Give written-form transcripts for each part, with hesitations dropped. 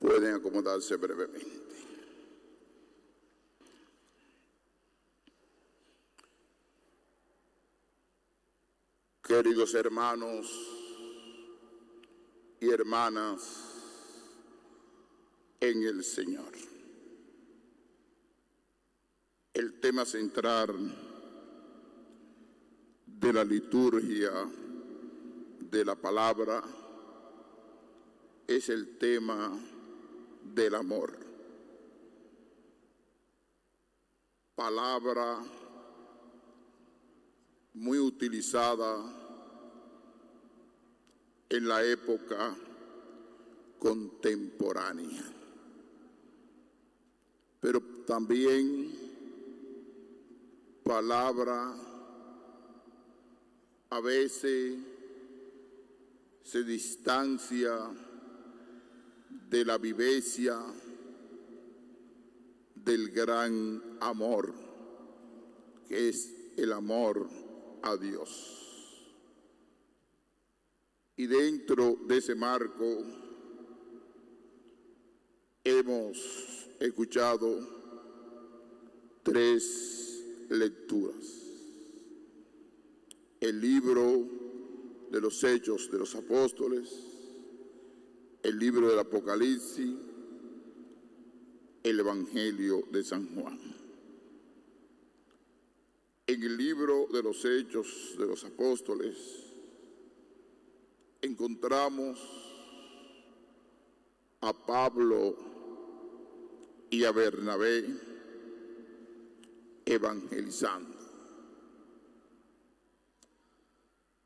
Pueden acomodarse brevemente. Queridos hermanos y hermanas en el Señor, el tema central de la liturgia de la palabra es el tema del amor. Palabra muy utilizada en la época contemporánea, pero también palabra a veces se distancia de la vivencia del gran amor, que es el amor a Dios. Y dentro de ese marco hemos escuchado 3 lecturas. El libro de los Hechos de los Apóstoles, el libro del Apocalipsis, el Evangelio de San Juan. En el libro de los Hechos de los Apóstoles encontramos a Pablo y a Bernabé evangelizando.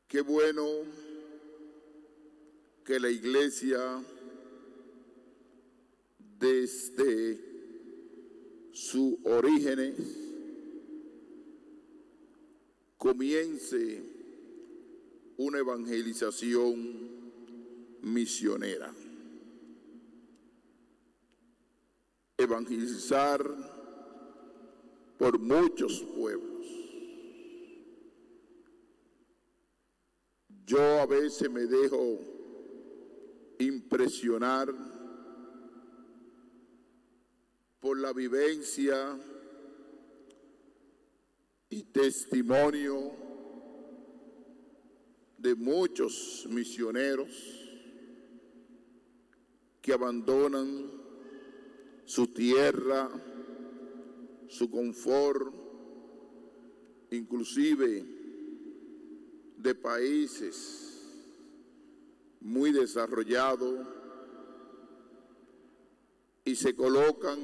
Qué bueno que la iglesia desde sus orígenes comience una evangelización misionera. Evangelizar por muchos pueblos. Yo a veces me dejo impresionar por la vivencia y testimonio de muchos misioneros que abandonan su tierra, su confort, inclusive de países muy desarrollados, y se colocan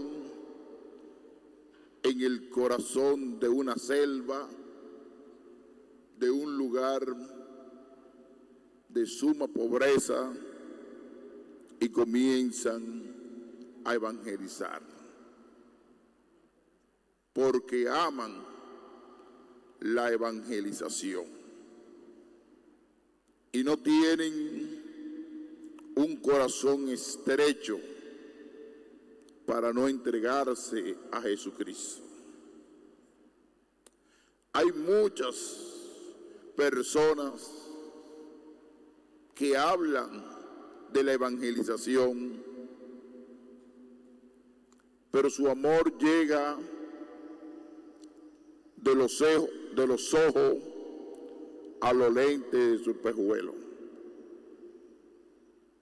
en el corazón de una selva, de un lugar de suma pobreza, y comienzan a evangelizar, porque aman la evangelización y no tienen un corazón estrecho para no entregarse a Jesucristo. Hay muchas personas que hablan de la evangelización, pero su amor llega de los ojos a los lentes de su espejuelo.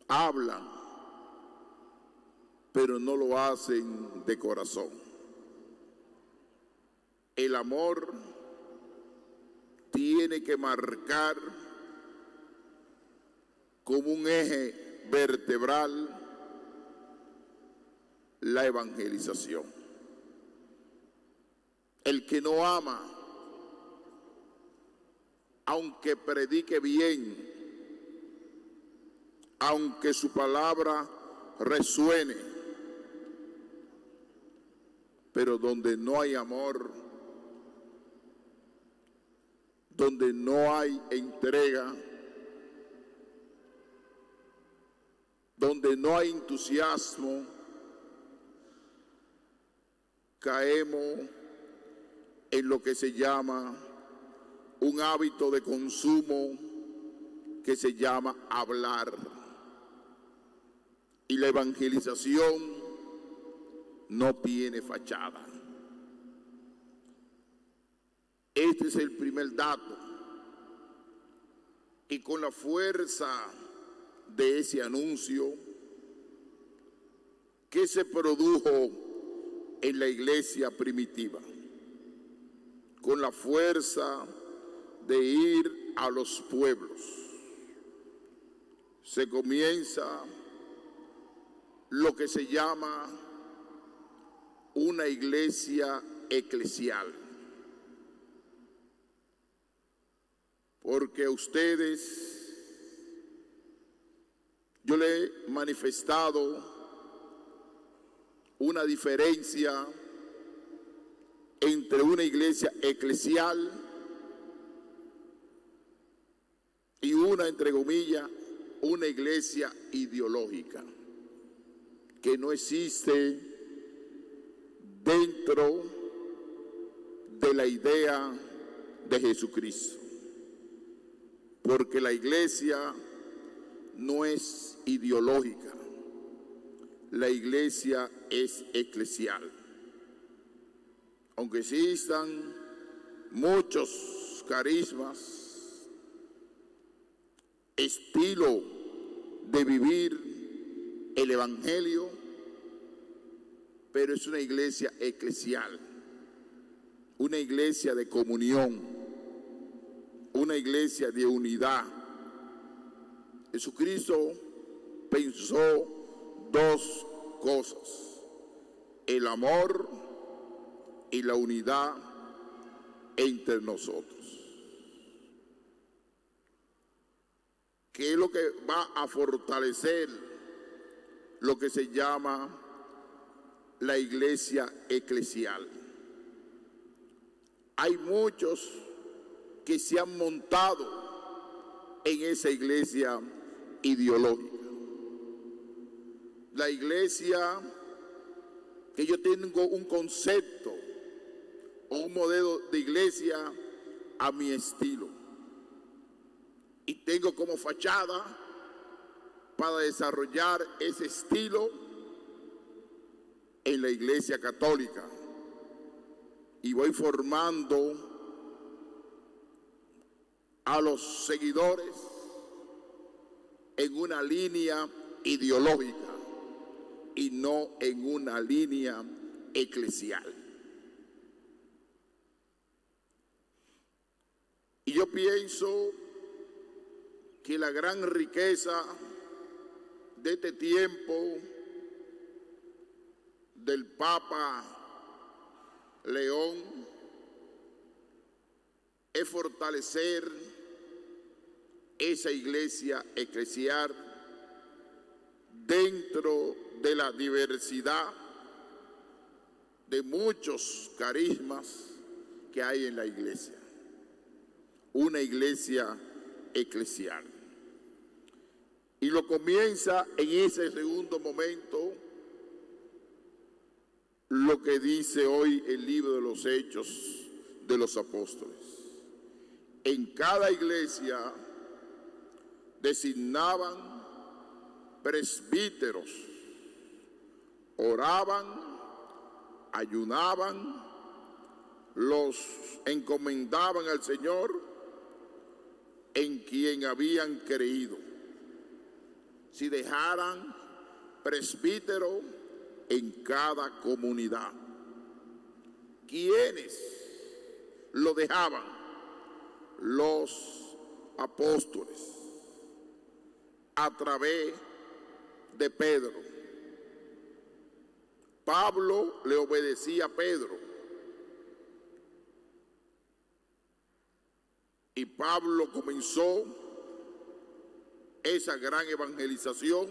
Hablan, pero no lo hacen de corazón. El amor tiene que marcar como un eje vertebral la evangelización. El que no ama, aunque predique bien, aunque su palabra resuene, pero donde no hay amor, donde no hay entrega, donde no hay entusiasmo, caemos en lo que se llama un hábito de consumo que se llama hablar. y la evangelización no tiene fachada. Este es el primer dato. Y con la fuerza de ese anuncio que se produjo en la iglesia primitiva, con la fuerza de ir a los pueblos, se comienza lo que se llama una iglesia eclesial. Porque a ustedes yo le he manifestado una diferencia entre una iglesia eclesial y una, entre comillas, una iglesia ideológica, que no existe dentro de la idea de Jesucristo. Porque la iglesia no es ideológica, la iglesia es eclesial. Aunque existan muchos carismas, estilo de vivir el evangelio, pero es una iglesia eclesial, una iglesia de comunión, una iglesia de unidad. Jesucristo pensó dos cosas: el amor y la unidad entre nosotros. ¿Qué es lo que va a fortalecer lo que se llama la iglesia eclesial? Hay muchos que se han montado en esa iglesia ideológica. La iglesia que yo tengo un concepto o un modelo de iglesia a mi estilo, y tengo como fachada para desarrollar ese estilo en la iglesia católica, y voy formando a los seguidores en una línea ideológica y no en una línea eclesial. Y yo pienso que la gran riqueza de este tiempo del Papa León es fortalecer esa iglesia eclesial dentro de la diversidad de muchos carismas que hay en la iglesia. Una iglesia eclesial. Y lo comienza en ese segundo momento lo que dice hoy el libro de los Hechos de los Apóstoles. En cada iglesia designaban presbíteros, oraban, ayunaban, los encomendaban al Señor en quien habían creído. Si dejaran presbítero en cada comunidad. ¿Quiénes lo dejaban? Los apóstoles, a través de Pedro. Pablo le obedecía a Pedro, y Pablo comenzó esa gran evangelización,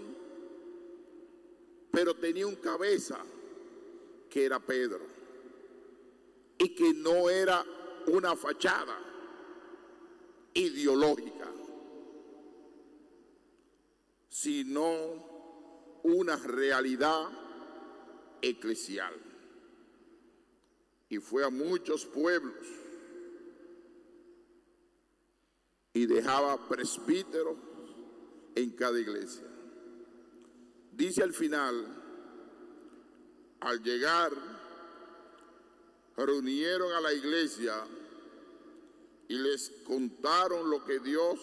pero tenía un cabeza que era Pedro, y que no era una fachada ideológica, sino una realidad eclesial. Y fue a muchos pueblos y dejaba presbíteros en cada iglesia. dice al final, al llegar, reunieron a la iglesia y les contaron lo que Dios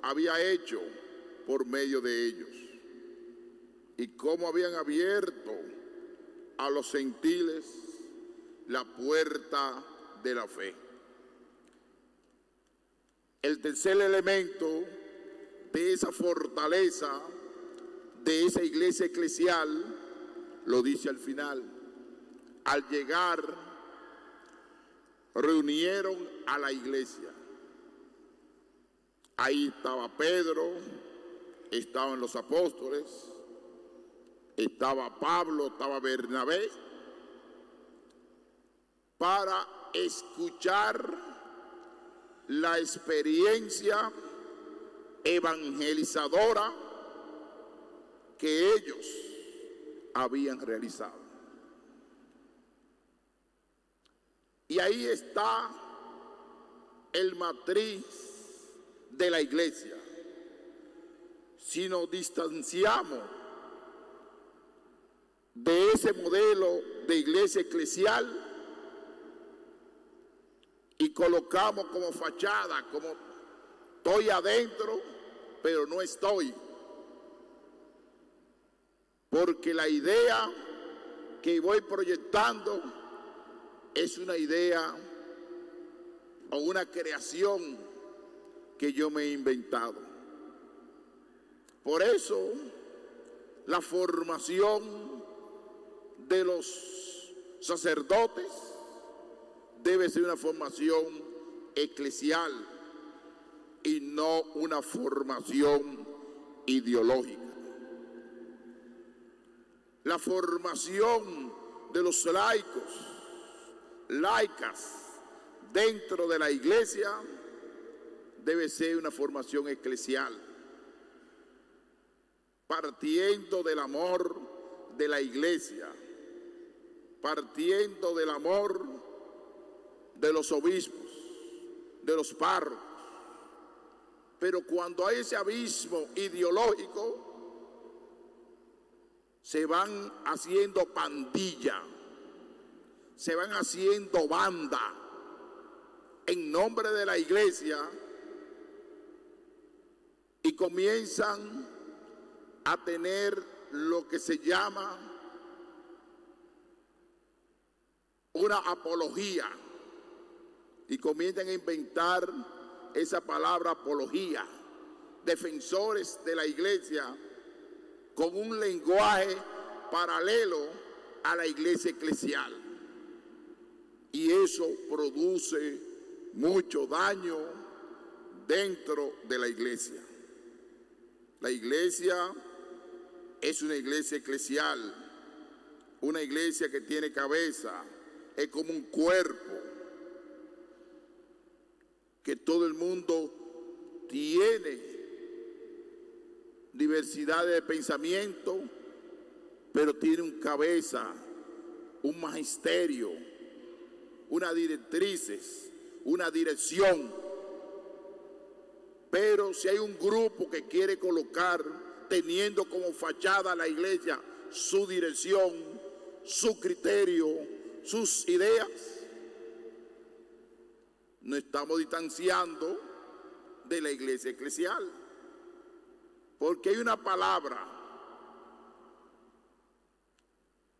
había hecho por medio de ellos y cómo habían abierto a los gentiles la puerta de la fe. El tercer elemento de esa fortaleza, de esa iglesia eclesial, lo dice al final. Al llegar, reunieron a la iglesia. Ahí estaba Pedro, estaban los apóstoles, estaba Pablo, estaba Bernabé, para escuchar la experiencia evangelizadora que ellos habían realizado. Y ahí está el matriz de la iglesia. Si nos distanciamos de ese modelo de iglesia eclesial y colocamos como fachada, como estoy adentro, pero no estoy. Porque la idea que voy proyectando es una idea o una creación que yo me he inventado. Por eso, la formación de los sacerdotes debe ser una formación eclesial y no una formación ideológica. La formación de los laicas dentro de la iglesia debe ser una formación eclesial, partiendo del amor de la iglesia, partiendo del amor de los obispos, de los párrocos. Pero cuando hay ese abismo ideológico, se van haciendo pandilla, se van haciendo banda en nombre de la iglesia y comienzan a tener lo que se llama una apología y comienzan a inventar esa palabra apología, defensores de la iglesia con un lenguaje paralelo a la iglesia eclesial. Y eso produce mucho daño dentro de la iglesia. La iglesia es una iglesia eclesial, una iglesia que tiene cabeza, es como un cuerpo, que todo el mundo tiene diversidad de pensamiento, pero tiene un cabeza, un magisterio, unas directrices, una dirección. Pero si hay un grupo que quiere colocar, teniendo como fachada a la iglesia su dirección, su criterio, sus ideas, nos estamos distanciando de la iglesia eclesial. Porque hay una palabra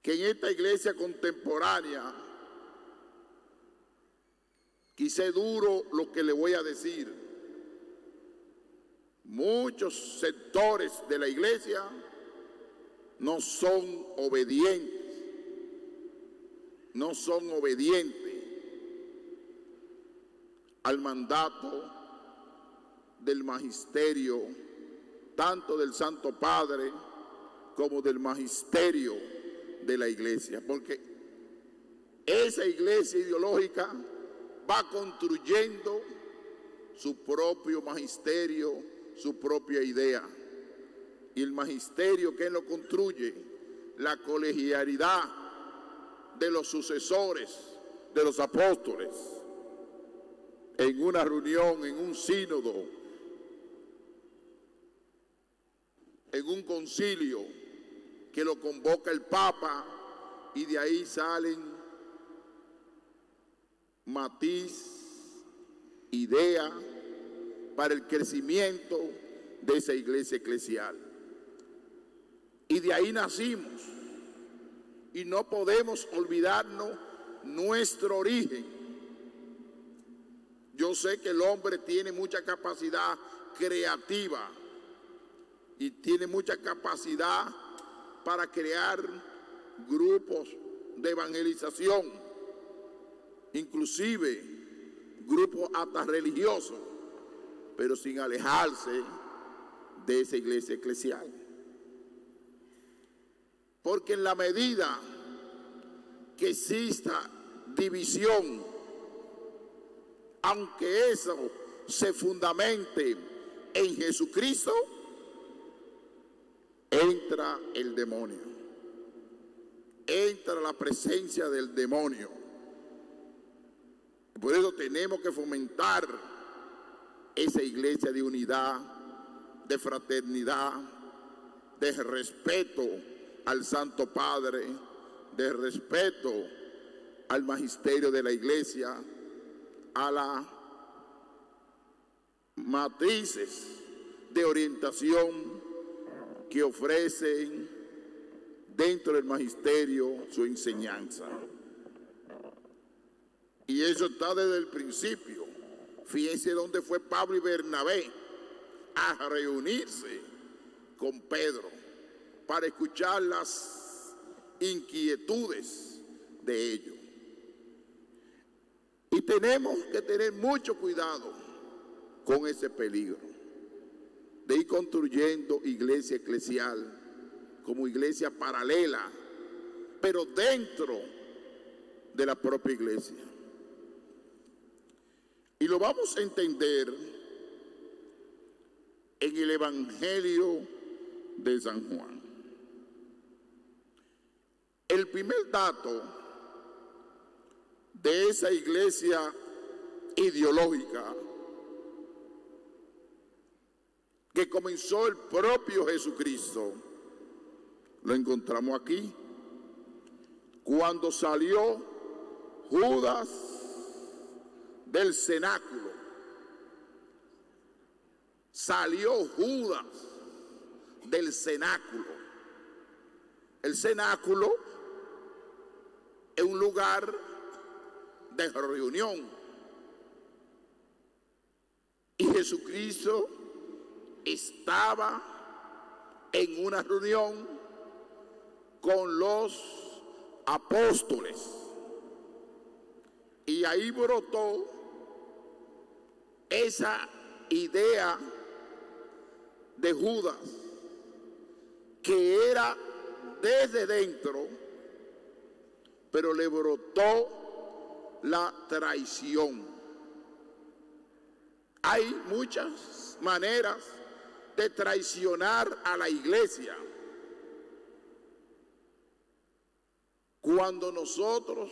que en esta iglesia contemporánea, quizá duro lo que le voy a decir, muchos sectores de la iglesia no son obedientes, al mandato del magisterio, tanto del Santo Padre como del magisterio de la iglesia, porque esa iglesia ideológica va construyendo su propio magisterio, su propia idea. Y el magisterio, ¿quién lo construye? La colegialidad de los sucesores de los apóstoles, en una reunión, en un sínodo, en un concilio, que lo convoca el Papa, y de ahí salen matiz, idea para el crecimiento de esa iglesia eclesial. Y de ahí nacimos, y no podemos olvidarnos nuestro origen. Yo sé que el hombre tiene mucha capacidad creativa y tiene mucha capacidad para crear grupos de evangelización, inclusive grupos hasta religiosos, pero sin alejarse de esa iglesia eclesial. Porque en la medida que exista división, aunque eso se fundamente en Jesucristo, entra el demonio, entra la presencia del demonio. Por eso tenemos que fomentar esa iglesia de unidad, de fraternidad, de respeto al Santo Padre, de respeto al magisterio de la iglesia, a las matrices de orientación que ofrecen dentro del magisterio su enseñanza. Y eso está desde el principio. Fíjense dónde fue Pablo y Bernabé a reunirse con Pedro para escuchar las inquietudes de ellos. Y tenemos que tener mucho cuidado con ese peligro de ir construyendo iglesia eclesial como iglesia paralela, pero dentro de la propia iglesia. Y lo vamos a entender en el Evangelio de San Juan. El primer dato de esa iglesia ideológica que comenzó el propio Jesucristo, lo encontramos aquí, cuando salió Judas del cenáculo. Salió Judas del cenáculo. El cenáculo es un lugar de reunión. Y Jesucristo estaba en una reunión con los apóstoles. Y ahí brotó esa idea de Judas, que era desde dentro, pero le brotó la traición. Hay muchas maneras de traicionar a la iglesia. Cuando nosotros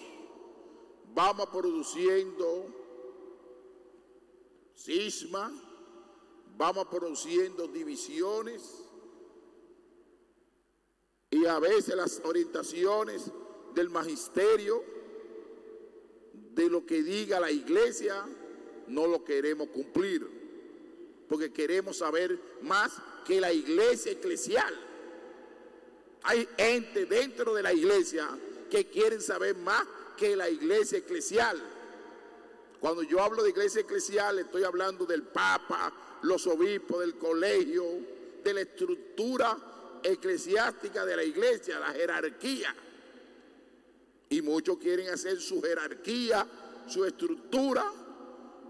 vamos produciendo cisma, vamos produciendo divisiones, y a veces las orientaciones del magisterio, de lo que diga la iglesia, no lo queremos cumplir, porque queremos saber más que la iglesia eclesial. Hay gente dentro de la iglesia que quieren saber más que la iglesia eclesial. Cuando yo hablo de iglesia eclesial, estoy hablando del Papa, los obispos, del colegio, de la estructura eclesiástica de la iglesia, la jerarquía. Y muchos quieren hacer su jerarquía, su estructura,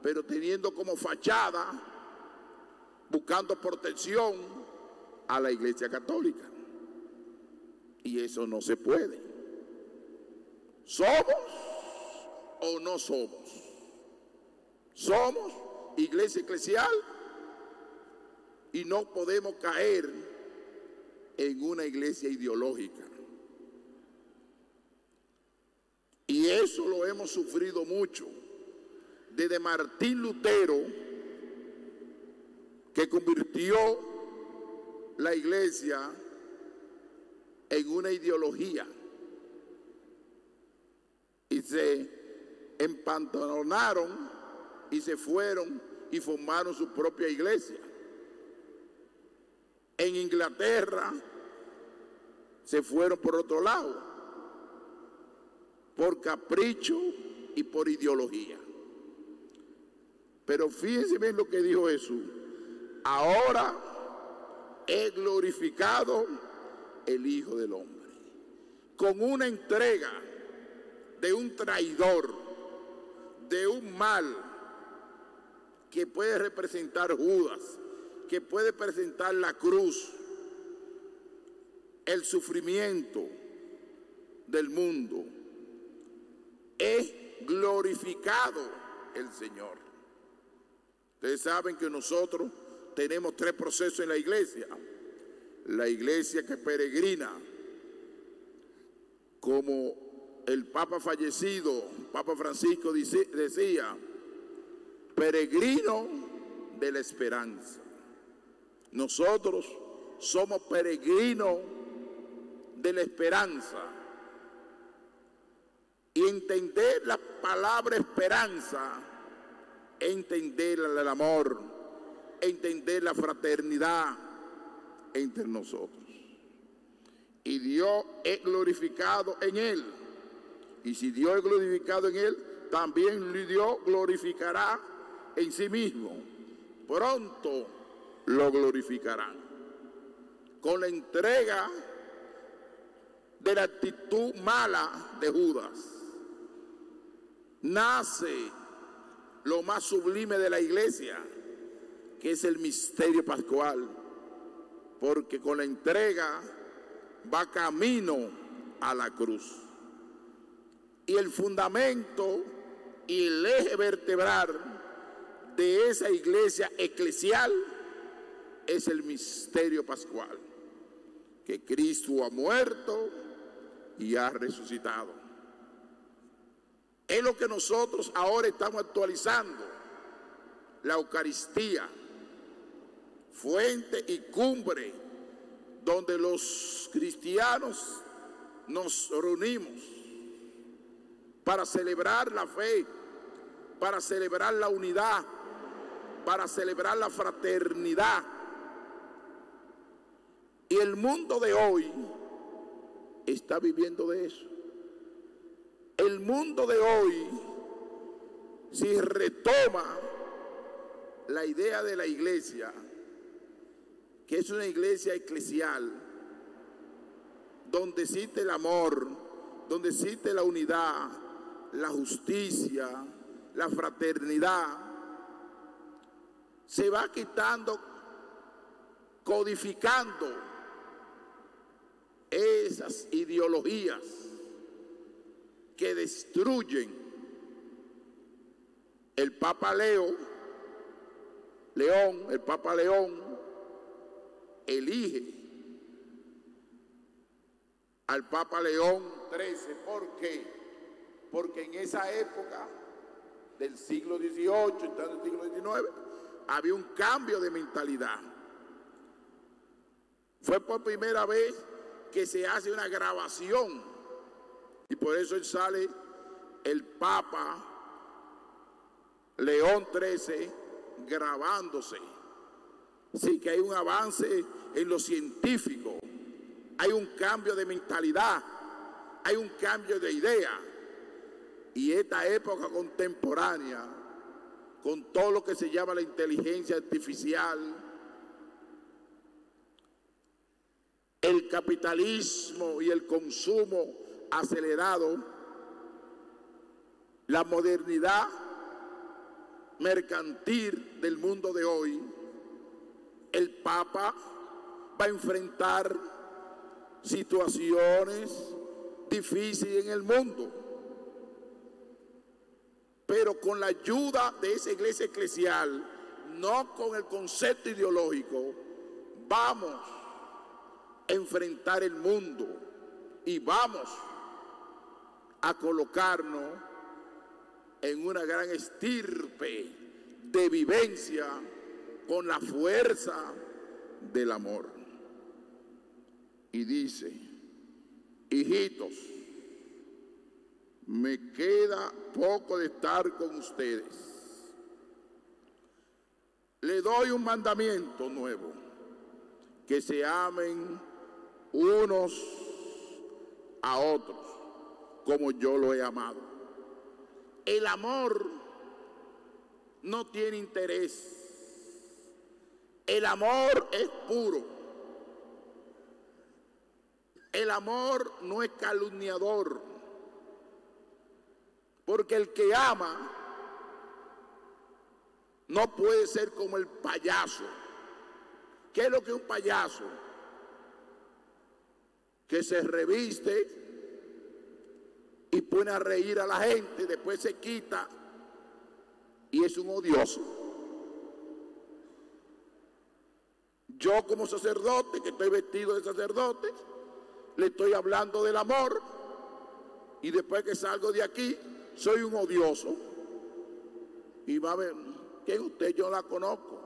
pero teniendo como fachada, buscando protección a la iglesia católica. Y eso no se puede. ¿Somos o no somos? Somos iglesia eclesial y no podemos caer en una iglesia ideológica. Y eso lo hemos sufrido mucho desde Martín Lutero, que convirtió la iglesia en una ideología y se empantalonaron y se fueron y formaron su propia iglesia. En Inglaterra se fueron por otro lado, por capricho y por ideología. Pero fíjense bien lo que dijo Jesús: ahora es glorificado el Hijo del Hombre, con una entrega de un traidor, de un mal que puede representar Judas, que puede presentar la cruz, el sufrimiento del mundo. Es glorificado el Señor. Ustedes saben que nosotros tenemos 3 procesos en la iglesia. La iglesia que peregrina, como el Papa fallecido, Papa Francisco decía, peregrino de la esperanza. Nosotros somos peregrinos de la esperanza. Y entender la palabra esperanza, entender el amor, entender la fraternidad entre nosotros. Y Dios es glorificado en Él. Y si Dios es glorificado en Él, también Dios glorificará en sí mismo. Pronto lo glorificarán. Con la entrega de la actitud mala de Judas, nace lo más sublime de la iglesia, que es el misterio pascual, porque con la entrega va camino a la cruz. Y el fundamento y el eje vertebral de esa iglesia eclesial es el misterio pascual, que Cristo ha muerto y ha resucitado. Es lo que nosotros ahora estamos actualizando: la Eucaristía, fuente y cumbre donde los cristianos nos reunimos para celebrar la fe, para celebrar la unidad, para celebrar la fraternidad. Y el mundo de hoy está viviendo de eso. El mundo de hoy, si retoma la idea de la iglesia, que es una iglesia eclesial, donde existe el amor, donde existe la unidad, la justicia, la fraternidad, se va quitando, codificando esas ideologías que destruyen. El Papa el Papa León elige al Papa León XIII. ¿Por qué? Porque en esa época del siglo XVIII, entrando el siglo XIX, había un cambio de mentalidad. Fue por primera vez que se hace una grabación, y por eso sale el Papa León XIII grabándose. Sí, que hay un avance en lo científico, hay un cambio de mentalidad, hay un cambio de idea. Y esta época contemporánea, con todo lo que se llama la inteligencia artificial, el capitalismo y el consumo acelerado, la modernidad mercantil del mundo de hoy, el Papa va a enfrentar situaciones difíciles en el mundo. Pero con la ayuda de esa iglesia eclesial, no con el concepto ideológico, vamos a enfrentar el mundo y vamos a colocarnos en una gran estirpe de vivencia con la fuerza del amor. Y dice, hijitos, me queda poco de estar con ustedes. Le doy un mandamiento nuevo, que se amen unos a otros, como yo lo he amado. El amor no tiene interés. El amor es puro. El amor no es calumniador. Porque el que ama no puede ser como el payaso. ¿Qué es lo que es un payaso? Que se reviste y pone a reír a la gente, después se quita y es un odioso. Yo como sacerdote, que estoy vestido de sacerdote, le estoy hablando del amor y después que salgo de aquí soy un odioso. Y va a ver, ¿quién es usted? Yo la conozco.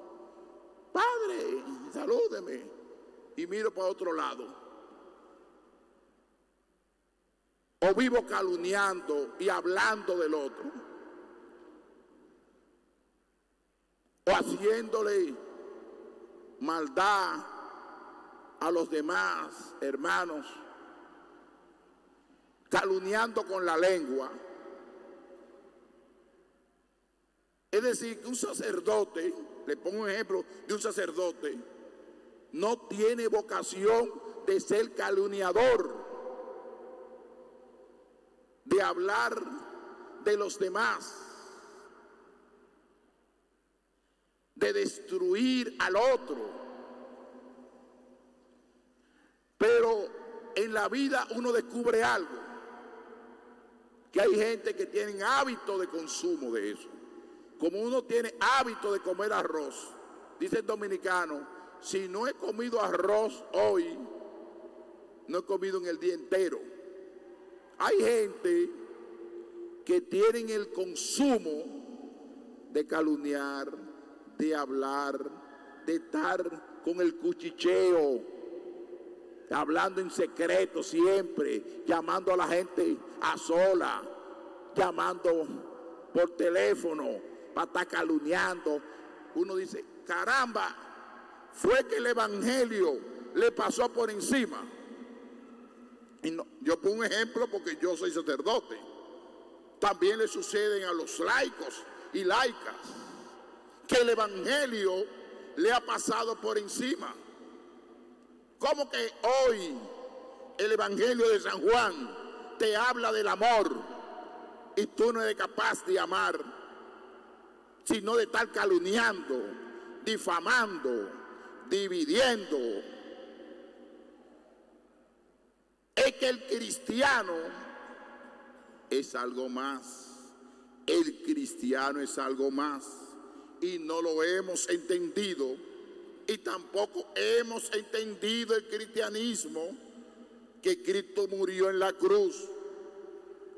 Padre, salúdeme. Y miro para otro lado. O vivo calumniando y hablando del otro. O haciéndole maldad a los demás hermanos. Calumniando con la lengua. Es decir, que un sacerdote, le pongo un ejemplo de un sacerdote, no tiene vocación de ser calumniador, de hablar de los demás, de destruir al otro. Pero en la vida uno descubre algo, que hay gente que tiene hábito de consumo de eso. Como uno tiene hábito de comer arroz, dice el dominicano, si no he comido arroz hoy, no he comido en el día entero. Hay gente que tienen el consumo de calumniar, de hablar, de estar con el cuchicheo, hablando en secreto siempre, llamando a la gente a sola, llamando por teléfono, para estar calumniando. Uno dice, caramba, fue que el evangelio le pasó por encima. Y no, yo pongo un ejemplo porque yo soy sacerdote. También le suceden a los laicos y laicas, que el evangelio le ha pasado por encima. ¿Cómo que hoy el evangelio de San Juan te habla del amor y tú no eres capaz de amar, sino de estar calumniando, difamando, dividiendo? Es que el cristiano es algo más. El cristiano es algo más. Y no lo hemos entendido. Y tampoco hemos entendido el cristianismo, que Cristo murió en la cruz.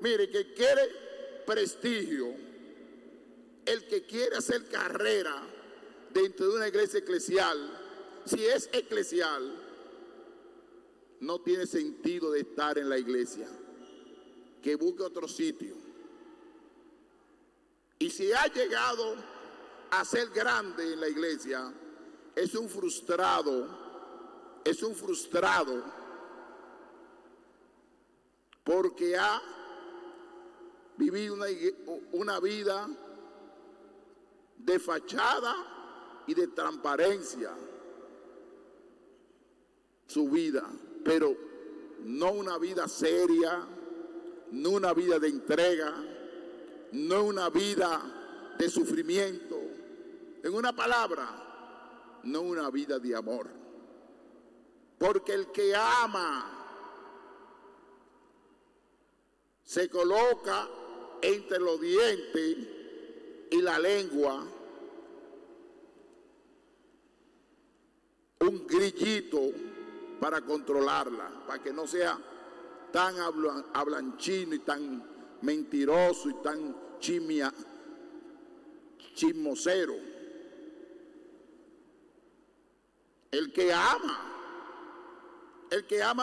Mire, que quiere prestigio, el que quiere hacer carrera dentro de una iglesia eclesial, si es eclesial, no tiene sentido de estar en la iglesia, que busque otro sitio. Y si ha llegado a ser grande en la iglesia, es un frustrado, porque ha vivido una vida de fachada y de transparencia, su vida, pero no una vida seria, no una vida de entrega, no una vida de sufrimiento. En una palabra, no una vida de amor. Porque el que ama se coloca entre los dientes y la lengua un grillito para controlarla, para que no sea tan hablanchino y tan mentiroso y tan chismosero. El que ama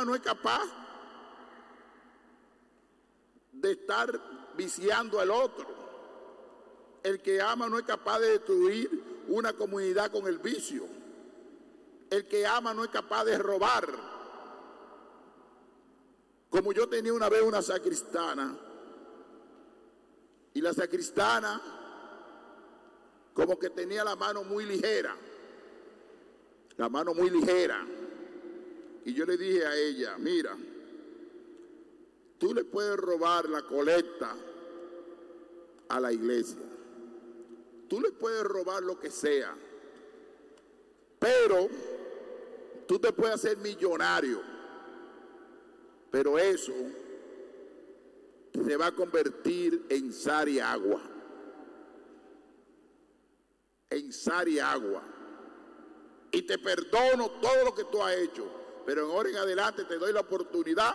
no es capaz de estar viciando al otro. El que ama no es capaz de destruir una comunidad con el vicio. El que ama no es capaz de robar. Como yo tenía una vez una sacristana, y la sacristana como que tenía la mano muy ligera, y yo le dije a ella: mira, tú le puedes robar la colecta a la iglesia, tú le puedes robar lo que sea, pero tú te puedes hacer millonario, pero eso se va a convertir en sal y agua. En sal y agua. Y te perdono todo lo que tú has hecho, pero en ahora en adelante te doy la oportunidad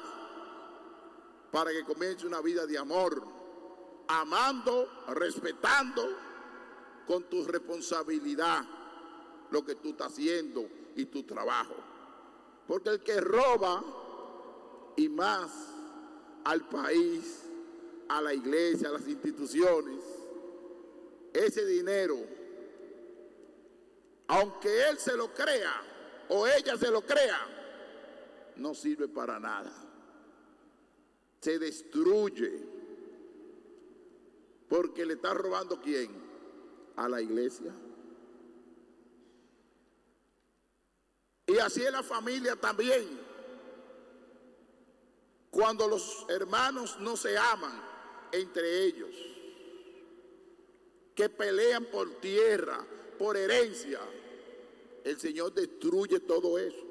para que comience una vida de amor, amando, respetando con tu responsabilidad lo que tú estás haciendo y tu trabajo. Porque el que roba, y más al país, a la iglesia, a las instituciones, ese dinero, aunque él se lo crea o ella se lo crea, no sirve para nada. Se destruye. Porque le está robando ¿quién? A la iglesia. Y así es la familia también. Cuando los hermanos no se aman entre ellos, que pelean por tierra, por herencia, el Señor destruye todo eso.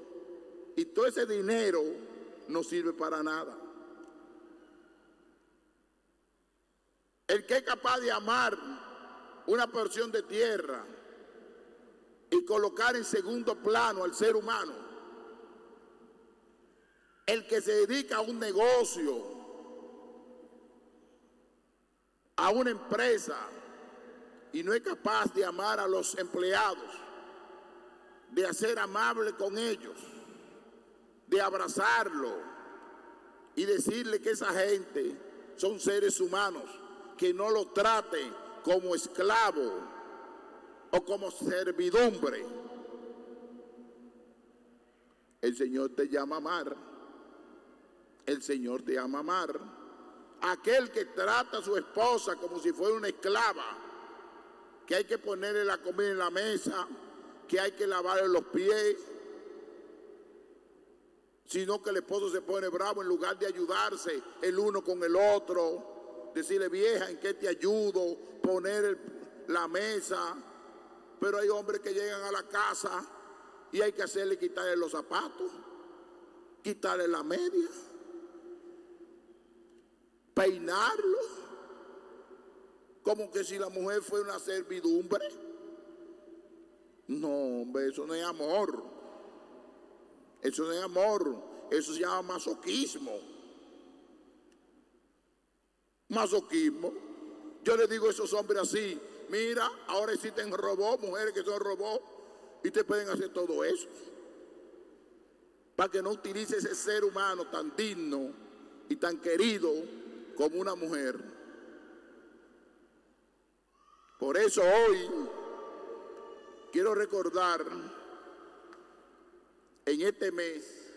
Y todo ese dinero no sirve para nada. El que es capaz de amar una porción de tierra y colocar en segundo plano al ser humano, el que se dedica a un negocio, a una empresa, y no es capaz de amar a los empleados, de ser amable con ellos, de abrazarlo y decirle que esa gente son seres humanos, que no lo traten como esclavo o como servidumbre. El Señor te llama a amar. El Señor te llama a amar. Aquel que trata a su esposa como si fuera una esclava, que hay que ponerle la comida en la mesa, que hay que lavarle los pies, sino que el esposo se pone bravo en lugar de ayudarse el uno con el otro, decirle: vieja, ¿en qué te ayudo? Poner la mesa. Pero hay hombres que llegan a la casa y hay que hacerle quitarle los zapatos, quitarle la media, peinarlo, como que si la mujer fuera una servidumbre. No, hombre, eso no es amor. Eso no es amor. Eso se llama masoquismo. Masoquismo. Yo le digo a esos hombres así: mira, ahora existen robots, mujeres que son robots, y te pueden hacer todo eso. Para que no utilice ese ser humano tan digno y tan querido como una mujer. Por eso hoy quiero recordar en este mes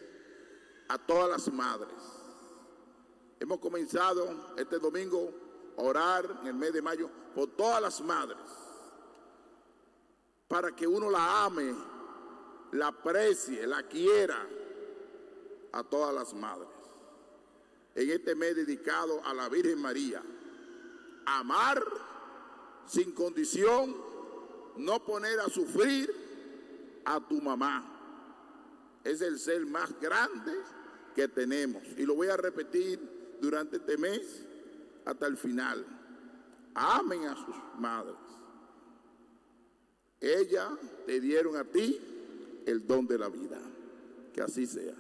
a todas las madres. Hemos comenzado este domingo a orar en el mes de mayo por todas las madres, para que uno la ame, la aprecie, la quiera, a todas las madres. En este mes dedicado a la Virgen María, amar sin condición, no poner a sufrir a tu mamá. Es el ser más grande que tenemos. Y lo voy a repetir durante este mes hasta el final. Amen a sus madres. Ellas te dieron a ti el don de la vida. Que así sea.